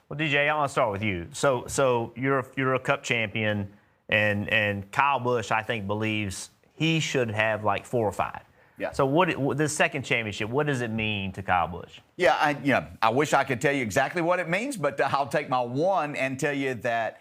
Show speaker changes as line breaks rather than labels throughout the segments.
Well, DJ, I want to start with you. So you're a Cup champion, and Kyle Busch, I think, believes he should have like 4 or 5.
Yeah.
So the second championship, what does it mean to Kyle Busch?
Yeah, I wish I could tell you exactly what it means, but I'll take my 1 and tell you that,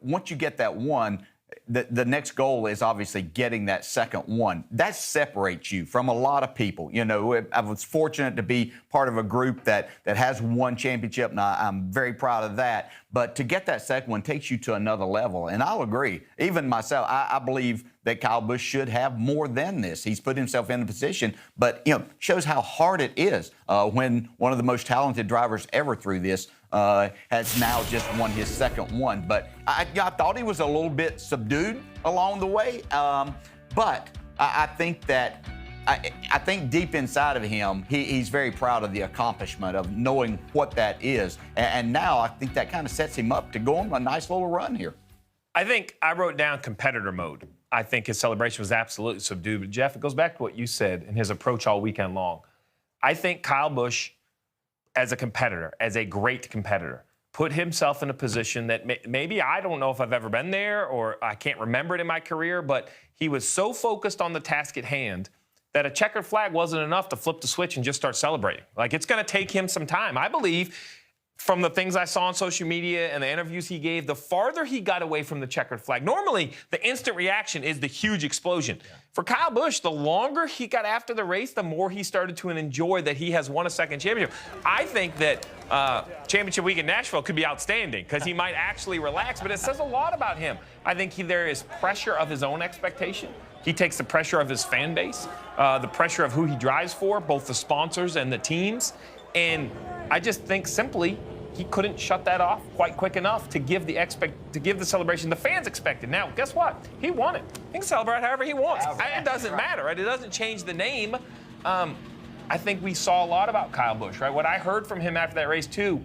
once you get that 1, the next goal is obviously getting that second 1. That separates you from a lot of people. I was fortunate to be part of a group that has 1 championship, and I'm very proud of that. But to get that second 1 takes you to another level. And I'll agree. Even myself, I believe that Kyle Busch should have more than this. He's put himself in a position, but shows how hard it is when one of the most talented drivers ever through this has now just won his second 1. But I thought he was a little bit subdued along the way. But I think that I think deep inside of him, he's very proud of the accomplishment of knowing what that is. And now I think that kind of sets him up to go on a nice little run here.
I think I wrote down competitor mode. I think his celebration was absolutely subdued. But, Jeff, it goes back to what you said in his approach all weekend long. I think Kyle Busch, as a competitor, as a great competitor, put himself in a position that maybe I don't know if I've ever been there or I can't remember it in my career, but he was so focused on the task at hand that a checkered flag wasn't enough to flip the switch and just start celebrating. Like, it's going to take him some time. I believe from the things I saw on social media and the interviews he gave, the farther he got away from the checkered flag. Normally, the instant reaction is the huge explosion. Yeah. For Kyle Busch, the longer he got after the race, the more he started to enjoy that he has won a second championship. I think that championship week in Nashville could be outstanding because he might actually relax, but it says a lot about him. I think there is pressure of his own expectation. He takes the pressure of his fan base, the pressure of who he drives for, both the sponsors and the teams. And I just think simply he couldn't shut that off quite quick enough to give the celebration the fans expected. Now, guess what? He won it. He can celebrate however he wants. It doesn't matter, right? It doesn't change the name. I think we saw a lot about Kyle Busch, right? What I heard from him after that race, too,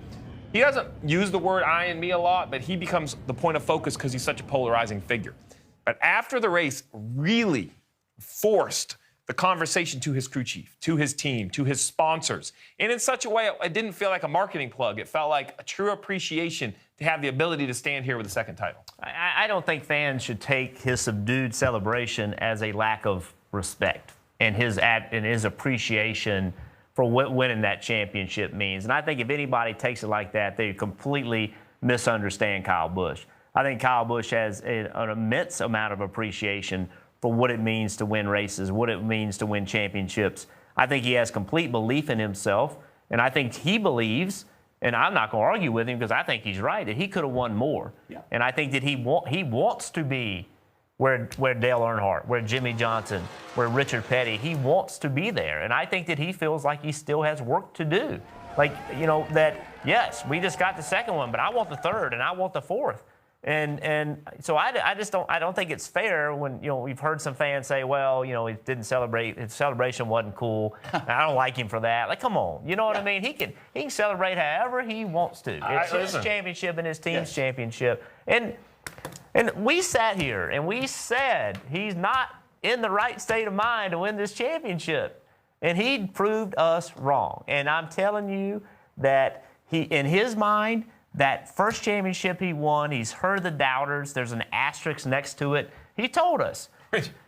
he doesn't use the word I and me a lot, but he becomes the point of focus because he's such a polarizing figure. But after the race, really forced the conversation to his crew chief, to his team, to his sponsors. And in such a way, it didn't feel like a marketing plug. It felt like a true appreciation to have the ability to stand here with a second title.
I don't think fans should take his subdued celebration as a lack of respect and his appreciation for what winning that championship means. And I think if anybody takes it like that, they completely misunderstand Kyle Busch. I think Kyle Busch has an immense amount of appreciation for what it means to win races, what it means to win championships. I think he has complete belief in himself, and I think he believes, and I'm not going to argue with him because I think he's right, that he could have won more. Yeah. And I think that he wants to be where Dale Earnhardt, where Jimmy Johnson, where Richard Petty, he wants to be there. And I think that he feels like he still has work to do. Like, that, yes, we just got the second one, but I want the third and I want the fourth. And so I just don't think it's fair when we've heard some fans say, well, he didn't celebrate, his celebration wasn't cool. I don't like him for that. Like, come on, you know what I mean? He can celebrate however he wants to. It's his championship and his team's championship. And we sat here and we said he's not in the right state of mind to win this championship, and he proved us wrong. And I'm telling you that in his mind, that first championship he won, he's heard the doubters. There's an asterisk next to it. He told us.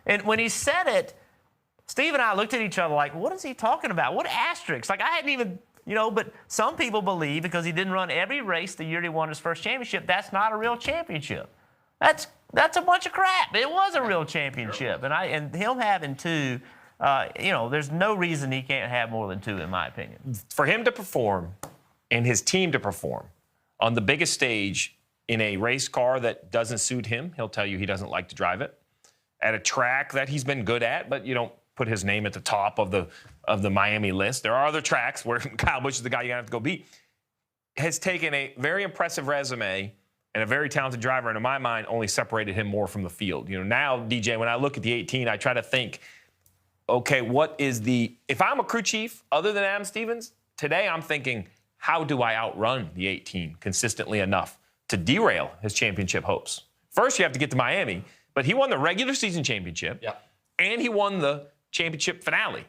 And when he said it, Steve and I looked at each other like, what is he talking about? What asterisk? Like, I hadn't even, but some people believe because he didn't run every race the year he won his first championship, that's not a real championship. That's a bunch of crap. It was a real championship. And him having 2, there's no reason he can't have more than 2, in my opinion.
For him to perform and his team to perform on the biggest stage in a race car that doesn't suit him, he'll tell you he doesn't like to drive it. At a track that he's been good at, but you don't put his name at the top of the Miami list. There are other tracks where Kyle Busch is the guy you're going to have to go beat. Has taken a very impressive resume and a very talented driver, and in my mind, only separated him more from the field. Now, DJ, when I look at the 18, I try to think, okay, if I'm a crew chief other than Adam Stevens, today I'm thinking, how do I outrun the 18 consistently enough to derail his championship hopes? First, you have to get to Miami, but he won the regular season championship, and he won the championship finale.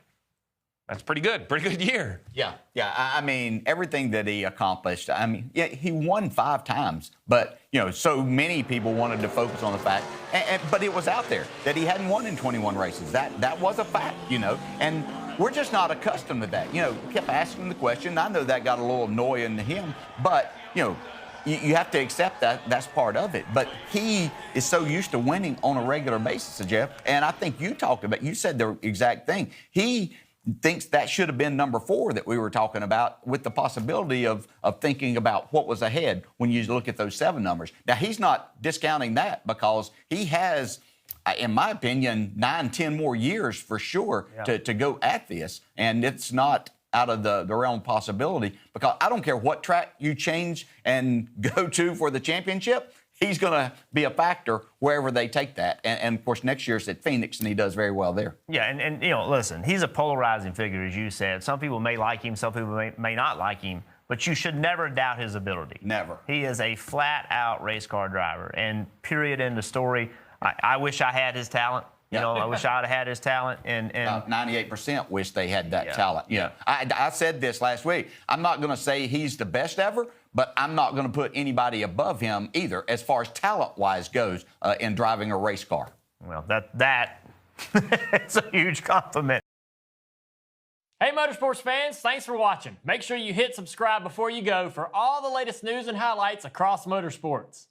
That's pretty good. Pretty good year.
Yeah. I mean, everything that he accomplished. I mean, yeah, he won 5 times, but so many people wanted to focus on the fact, but it was out there that he hadn't won in 21 races. That was a fact, and we're just not accustomed to that. Kept asking the question. I know that got a little annoying to him, but you have to accept that that's part of it. But he is so used to winning on a regular basis, Jeff. And I think you said the exact thing. He thinks that should have been number 4 that we were talking about, with the possibility of thinking about what was ahead when you look at those 7 numbers. Now, he's not discounting that, because he has, in my opinion, 9, 10 more years for sure to go at this. And it's not out of the realm of possibility, because I don't care what track you change and go to for the championship, he's going to be a factor wherever they take that. And of course, next year's at Phoenix, and he does very well there.
Yeah, and listen, he's a polarizing figure, as you said. Some people may like him, some people may not like him, but you should never doubt his ability.
Never.
He is a flat-out race car driver, and period, end of story. I wish I had his talent. I wish I would have had his talent. And
98% wish they had that talent.
Yeah.
I said this last week. I'm not going to say he's the best ever, but I'm not going to put anybody above him either, as far as talent-wise goes, in driving a race car.
Well, that's a huge compliment.
Hey, Motorsports fans, thanks for watching. Make sure you hit subscribe before you go for all the latest news and highlights across motorsports.